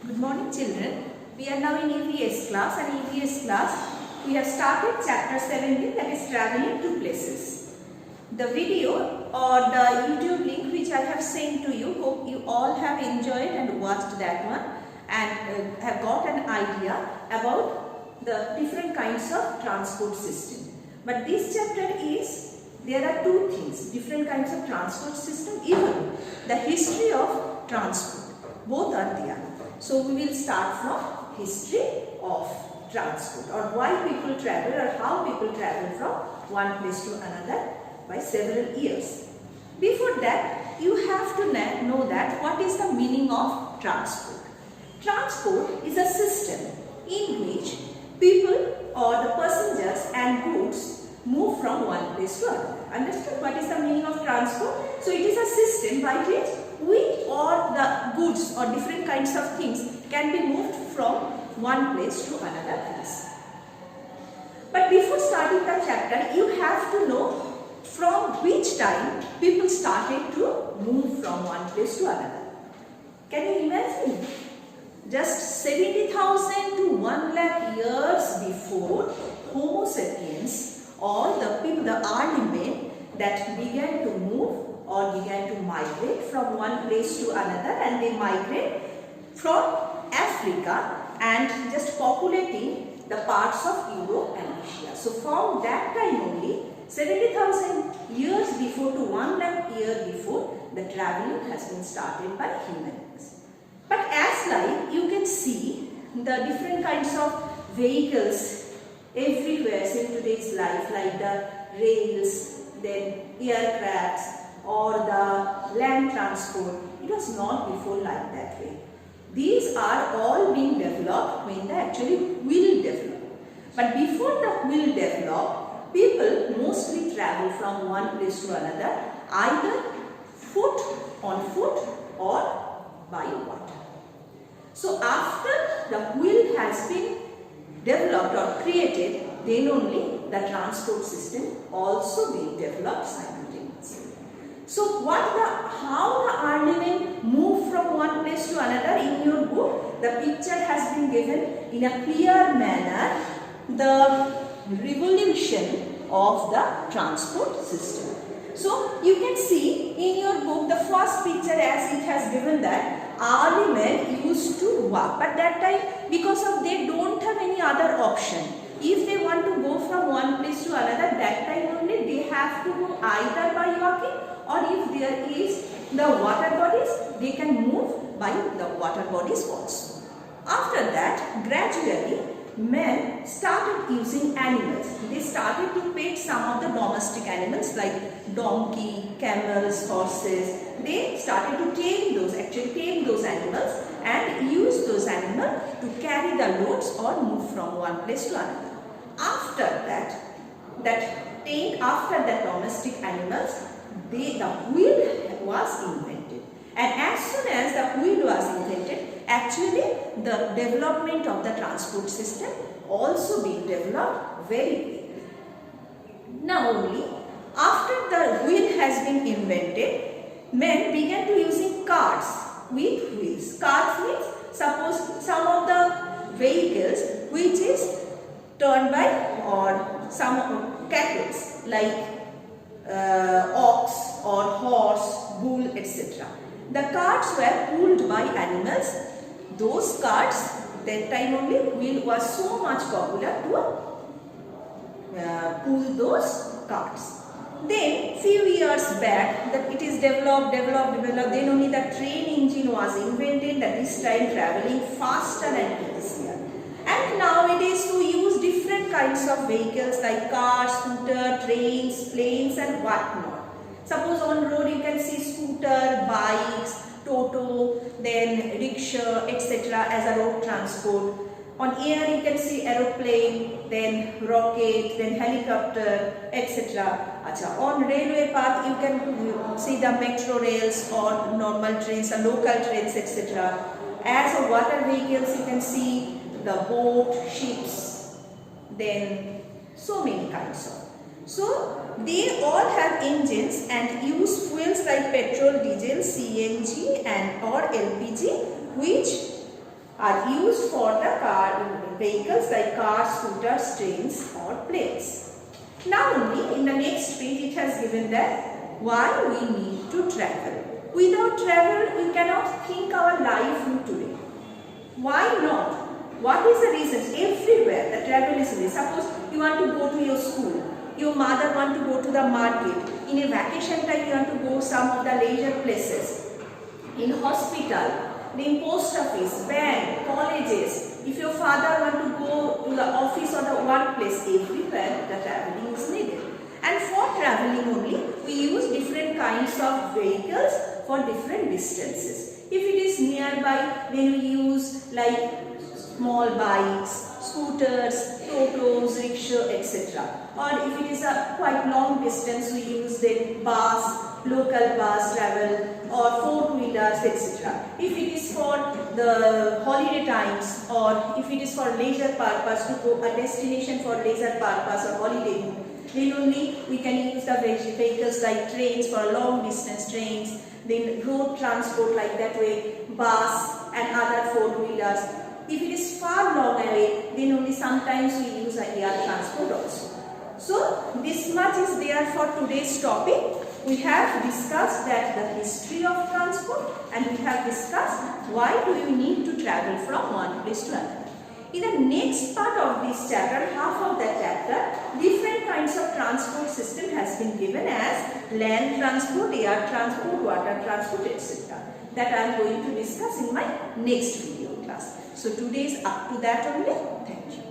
Good morning children. We are now in EVS class, and EVS class we have started chapter 17, that is traveling to places. The video or the YouTube link which I have sent to you, hope you all have enjoyed and watched that one and have got an idea about the different kinds of transport system. But this chapter is, there are two things, different kinds of transport system, even the history of transport, both are there. So we will start from history of transport, or why people travel or how people travel from one place to another by several years. Before that, you have to know that what is the meaning of transport. Transport is a system in which people or the passengers and goods move from one place to another. Understood what is the meaning of transport? So it is a system by which we or the goods or different kinds of things can be moved from one place to another place. But before starting the chapter, you have to know from which time people started to move from one place to another. Can you imagine? Just 70,000 to 1 lakh years before, Homo sapiens or the early men that began to move or began to migrate from one place to another, and they migrate from Africa and just populating the parts of Europe and Asia. So from that time only, 70,000 years before to 1 lakh year before, the traveling has been started by humans. But as like you can see the different kinds of vehicles everywhere in today's life, like the rails, then aircrafts, or the land transport. It was not before like that way. These are all being developed when they actually will develop. But before the will develop, people mostly travel from one place to another, either on foot or by water. So after the wheel has been developed or created, then only the transport system also being developed simultaneously. So how the early men moved from one place to another, in your book the picture has been given in a clear manner, the revolution of the transport system. So you can see in your book the first picture as it has given that early men used to walk, but that time because of they don't have any other option. If they want to go from one place to another, that time only they have to go either by walking, or if there is the water bodies, they can move by the water bodies also. After that, gradually men started using animals. They started to pet some of the domestic animals like donkey, camels, horses. They started to tame those animals and use those animals to carry the loads or move from one place to another. After after the domestic animals, the wheel was invented. And as soon as the wheel was invented, actually the development of the transport system also being developed very quickly. Now only after the wheel has been invented, men began to using carts with wheels. Carts means, suppose some of the vehicles which is turned by or some cattle like ox or horse, bull, etc. The carts were pulled by animals. Those carts, that time only wheel was so much popular to pull those carts. Then few years back that it is developed, then only the train engine was invented, that is time traveling faster and easier. And nowadays we use different kinds of vehicles like cars, scooter, trains, planes and whatnot. Suppose on road you can see scooter, bikes, toto, then rickshaw, etc. as a road transport. On air you can see aeroplane, then rocket, then helicopter, etc. On railway path you can see the metro rails or normal trains, local trains, etc. As a water vehicles you can see the boat, ships, then so many kinds of. So they all have engines and use fuels like petrol, diesel, CNG and or LPG, which are used for the vehicles like cars, scooters, trains or planes. Now only in the next page it has given that why we need to travel. Without travel we cannot think our life today. Why not? What is the reason? Everywhere the travel is there. Suppose you want to go to your school, your mother want to go to the market, in a vacation time you want to go some of the leisure places, in hospital, in post office, bank, colleges. If your father want to go to the office or the workplace, everywhere the traveling is needed. And for traveling only, we use different kinds of vehicles for different distances. If it is nearby, then we use like small bikes, scooters, autos, rickshaw, etc. Or if it is a quite long distance, we use then bus, local bus travel or four-wheelers, etc. If it is for the holiday times or if it is for leisure purpose, to go a destination for leisure purpose or holiday, then only we can use the vehicles like trains for long distance trains, then road transport like that way, bus and other four-wheelers. If it is far long away, then only sometimes we use a air transport also. So this much is there for today's topic. We have discussed that the history of transport and we have discussed why do you need to travel from one place to another. In the next part of this chapter, half of that chapter, different kinds of transport system has been given as land transport, air transport, water transport, etc. That I am going to discuss in my next video class. So today is up to that only. Thank you.